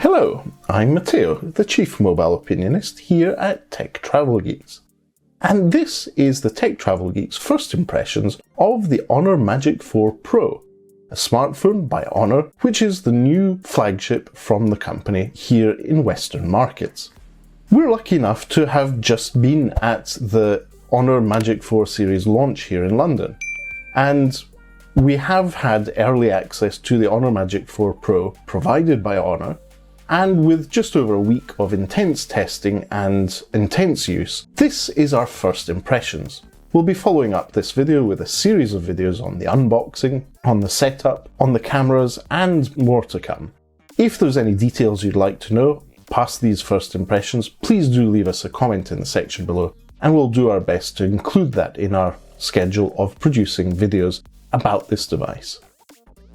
Hello, I'm Matteo, the Chief Mobile Opinionist here at Tech Travel Geeks. And this is the Tech Travel Geeks' first impressions of the Honor Magic4 Pro, a smartphone by Honor, which is the new flagship from the company here in Western markets. We're lucky enough to have just been at the Honor Magic4 series launch here in London, and we have had early access to the Honor Magic4 Pro provided by Honor, and with just over a week of intense testing and intense use, this is our first impressions. We'll be following up this video with a series of videos on the unboxing, on the setup, on the cameras, and more to come. If there's any details you'd like to know past these first impressions, please do leave us a comment in the section below, and we'll do our best to include that in our schedule of producing videos about this device.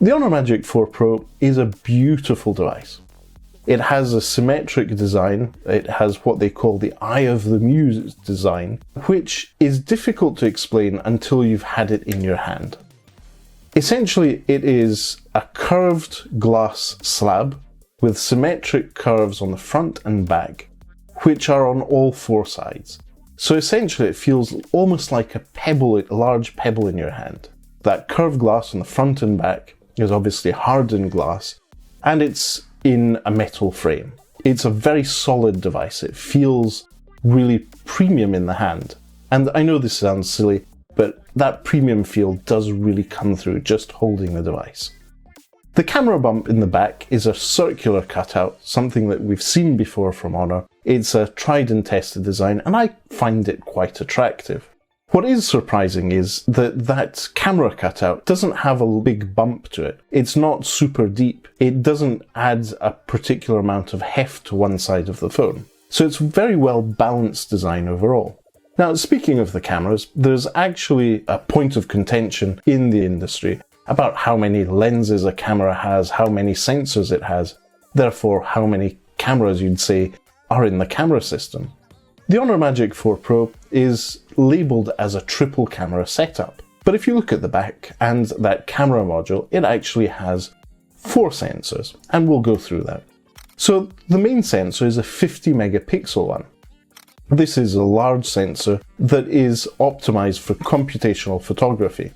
The Honor Magic4 Pro is a beautiful device. It has a symmetric design. It has what they call the Eye of the Muse design, which is difficult to explain until you've had it in your hand. Essentially, it is a curved glass slab with symmetric curves on the front and back, which are on all four sides. So essentially, it feels almost like a pebble, a large pebble in your hand. That curved glass on the front and back is obviously hardened glass, and it's in a metal frame. It's a very solid device. It feels really premium in the hand. And I know this sounds silly, but that premium feel does really come through just holding the device. The camera bump in the back is a circular cutout, something that we've seen before from Honor. It's a tried and tested design, and I find it quite attractive. What is surprising is that that camera cutout doesn't have a big bump to it. It's not super deep. It doesn't add a particular amount of heft to one side of the phone. So it's very well balanced design overall. Now, speaking of the cameras, there's actually a point of contention in the industry about how many lenses a camera has, how many sensors it has, therefore how many cameras you'd say are in the camera system. The Honor Magic4 Pro is labelled as a triple camera setup, but if you look at the back and that camera module, it actually has 4 sensors, and we'll go through that. So the main sensor is a 50 megapixel one. This is a large sensor that is optimized for computational photography.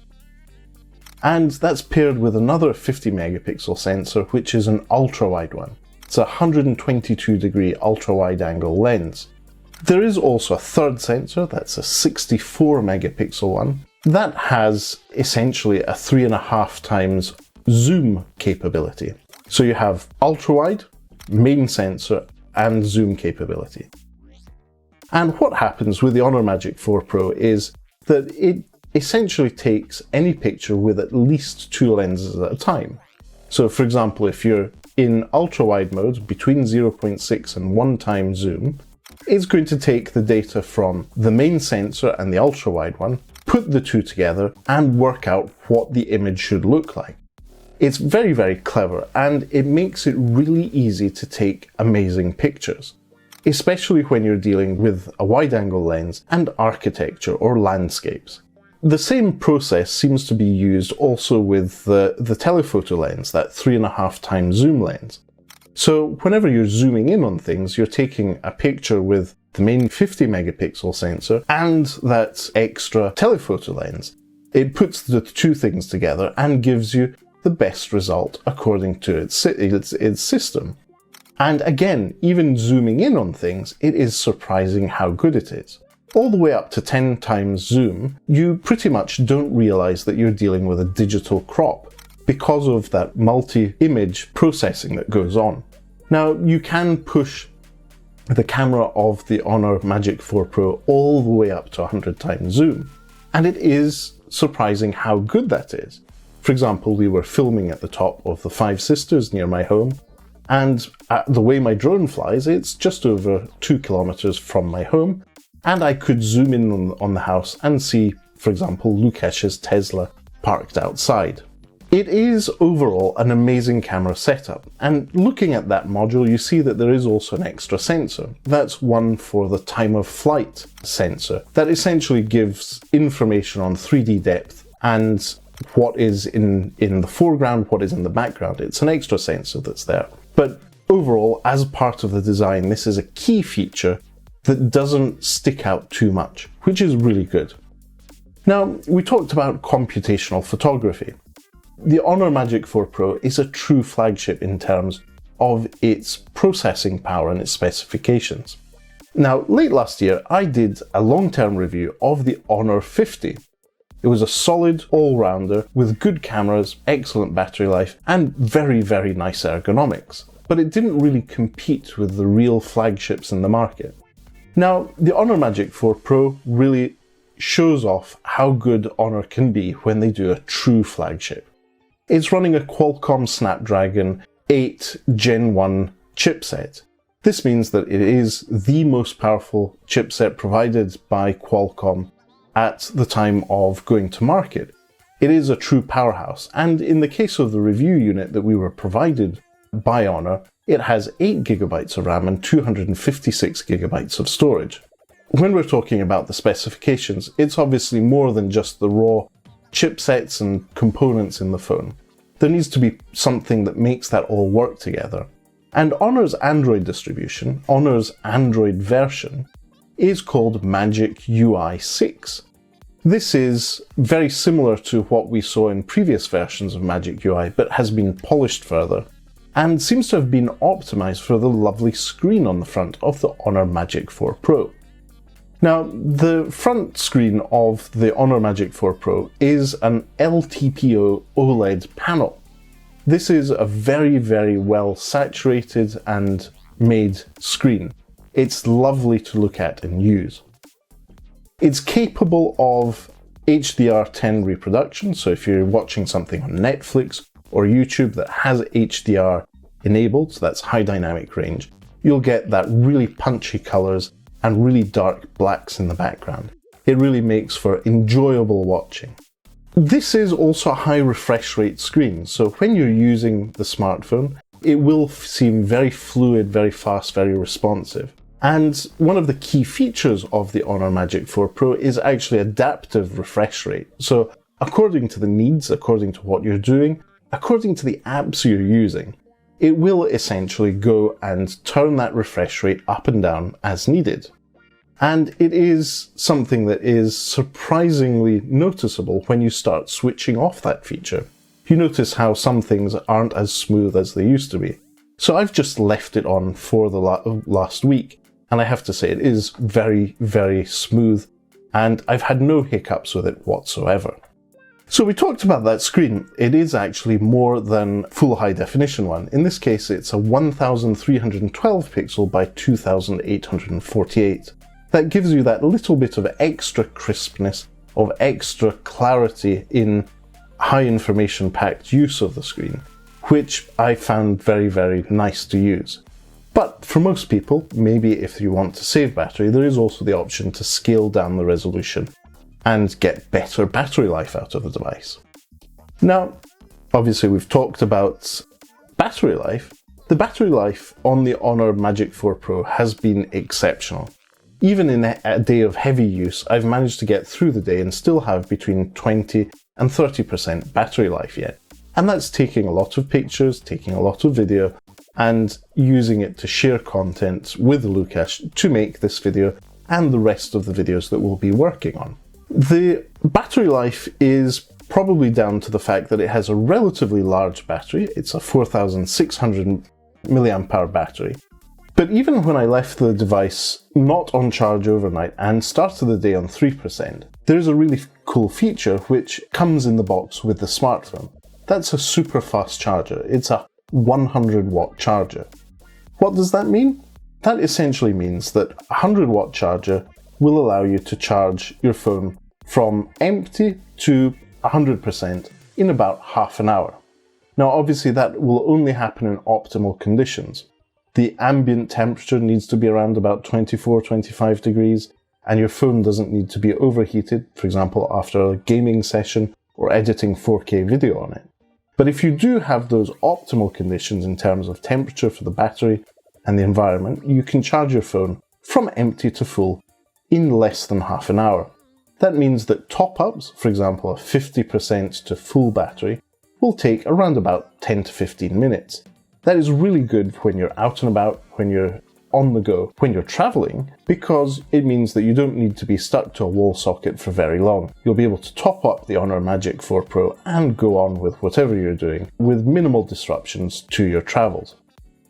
And that's paired with another 50 megapixel sensor, which is an ultra-wide one. It's a 122 degree ultra-wide angle lens. There is also a third sensor, that's a 64 megapixel one. That has essentially a 3.5 times zoom capability. So you have ultra-wide, main sensor, and zoom capability. And what happens with the Honor Magic4 Pro is that it essentially takes any picture with at least 2 lenses at a time. So for example, if you're in ultra-wide mode between 0.6 and 1 time zoom, it's going to take the data from the main sensor and the ultra-wide one, put the two together, and work out what the image should look like. It's very, very clever, and it makes it really easy to take amazing pictures, especially when you're dealing with a wide-angle lens and architecture or landscapes. The same process seems to be used also with the telephoto lens, that 3.5 times zoom lens. So whenever you're zooming in on things, you're taking a picture with the main 50 megapixel sensor and that extra telephoto lens. It puts the two things together and gives you the best result according to its system. And again, even zooming in on things, it is surprising how good it is. All the way up to 10 times zoom, you pretty much don't realize that you're dealing with a digital crop, because of that multi-image processing that goes on. Now, you can push the camera of the Honor Magic4 Pro all the way up to 100 times zoom, and it is surprising how good that is. For example, we were filming at the top of the Five Sisters near my home, and the way my drone flies, it's just over 2 kilometers from my home, and I could zoom in on the house and see, for example, Lukash's Tesla parked outside. It is overall an amazing camera setup, and looking at that module you see that there is also an extra sensor. That's one for the time of flight sensor that essentially gives information on 3D depth and what is in the foreground, what is in the background. It's an extra sensor that's there. But overall, as part of the design, this is a key feature that doesn't stick out too much, which is really good. Now, we talked about computational photography. The Honor Magic4 Pro is a true flagship in terms of its processing power and its specifications. Now, late last year, I did a long-term review of the Honor 50. It was a solid all-rounder with good cameras, excellent battery life, and very, very nice ergonomics. But it didn't really compete with the real flagships in the market. Now, the Honor Magic4 Pro really shows off how good Honor can be when they do a true flagship. It's running a Qualcomm Snapdragon 8 Gen 1 chipset. This means that it is the most powerful chipset provided by Qualcomm at the time of going to market. It is a true powerhouse, and in the case of the review unit that we were provided by Honor, it has 8GB of RAM and 256GB of storage. When we're talking about the specifications, it's obviously more than just the raw chipsets and components in the phone. There needs to be something that makes that all work together. And Honor's Android distribution, Honor's Android version, is called Magic UI 6. This is very similar to what we saw in previous versions of Magic UI, but has been polished further, and seems to have been optimized for the lovely screen on the front of the Honor Magic4 Pro. Now, the front screen of the Honor Magic4 Pro is an LTPO OLED panel. This is a very, very well saturated and made screen. It's lovely to look at and use. It's capable of HDR10 reproduction, so if you're watching something on Netflix or YouTube that has HDR enabled, so that's high dynamic range, you'll get that really punchy colors and really dark blacks in the background. It really makes for enjoyable watching. This is also a high refresh rate screen, so when you're using the smartphone, it will seem very fluid, very fast, very responsive. And one of the key features of the Honor Magic4 Pro is actually adaptive refresh rate. So according to the needs, according to what you're doing, according to the apps you're using, it will essentially go and turn that refresh rate up and down as needed. And it is something that is surprisingly noticeable when you start switching off that feature. You notice how some things aren't as smooth as they used to be. So I've just left it on for the last week, and I have to say it is very, very smooth, and I've had no hiccups with it whatsoever. So we talked about that screen. It is actually more than full high definition one. In this case, it's a 1312 pixel by 2848. That gives you that little bit of extra crispness, of extra clarity in high information packed use of the screen, which I found very, very nice to use. But for most people, maybe if you want to save battery, there is also the option to scale down the resolution and get better battery life out of the device. Now, obviously we've talked about battery life. The battery life on the Honor Magic4 Pro has been exceptional. Even in a day of heavy use, I've managed to get through the day and still have between 20 and 30% battery life yet. And that's taking a lot of pictures, taking a lot of video, and using it to share content with Lucas to make this video and the rest of the videos that we'll be working on. The battery life is probably down to the fact that it has a relatively large battery. It's a 4600 mAh battery. But even when I left the device not on charge overnight and started the day on 3%, there's a really cool feature which comes in the box with the smartphone. That's a super fast charger. It's a 100 watt charger. What does that mean? That essentially means that a 100 watt charger will allow you to charge your phone from empty to 100% in about half an hour. Now obviously that will only happen in optimal conditions. The ambient temperature needs to be around about 24-25 degrees, and your phone doesn't need to be overheated, for example after a gaming session or editing 4K video on it. But if you do have those optimal conditions in terms of temperature for the battery and the environment, you can charge your phone from empty to full in less than half an hour. That means that top-ups, for example a 50% to full battery, will take around about 10 to 15 minutes. That is really good when you're out and about, when you're on the go, when you're traveling, because it means that you don't need to be stuck to a wall socket for very long. You'll be able to top up the Honor Magic 4 Pro and go on with whatever you're doing with minimal disruptions to your travels.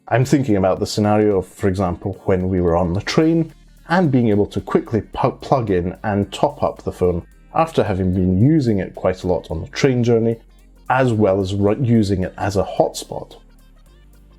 I'm thinking about the scenario of, for example, when we were on the train and being able to quickly plug in and top up the phone after having been using it quite a lot on the train journey, as well as using it as a hotspot.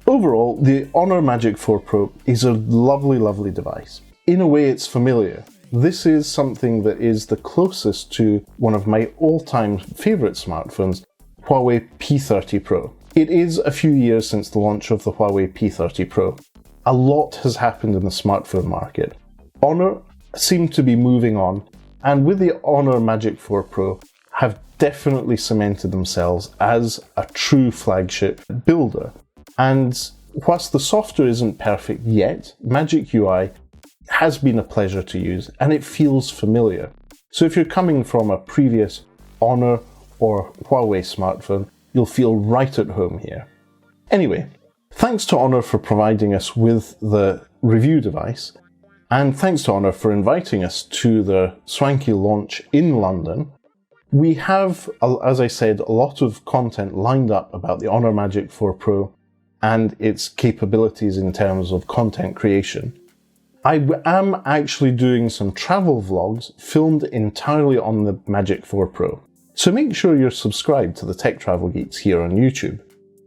Overall, the Honor Magic 4 Pro is a lovely, lovely device. In a way, it's familiar. This is something that is the closest to one of my all-time favorite smartphones, Huawei P30 Pro. It is a few years since the launch of the Huawei P30 Pro. A lot has happened in the smartphone market. Honor seemed to be moving on, and with the Honor Magic 4 Pro have definitely cemented themselves as a true flagship builder. And whilst the software isn't perfect yet, Magic UI has been a pleasure to use and it feels familiar. So if you're coming from a previous Honor or Huawei smartphone, you'll feel right at home here. Anyway, thanks to Honor for providing us with the review device, and thanks to Honor for inviting us to the swanky launch in London. We have, as I said, a lot of content lined up about the Honor Magic 4 Pro and its capabilities in terms of content creation. I am actually doing some travel vlogs filmed entirely on the Magic 4 Pro. So make sure you're subscribed to the Tech Travel Geeks here on YouTube,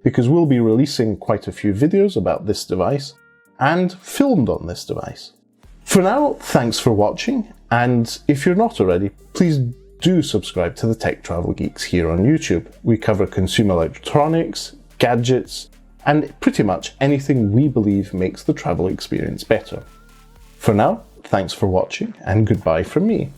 because we'll be releasing quite a few videos about this device and filmed on this device. For now, thanks for watching, and if you're not already, please do subscribe to the Tech Travel Geeks here on YouTube. We cover consumer electronics, gadgets, and pretty much anything we believe makes the travel experience better. For now, thanks for watching, and goodbye from me.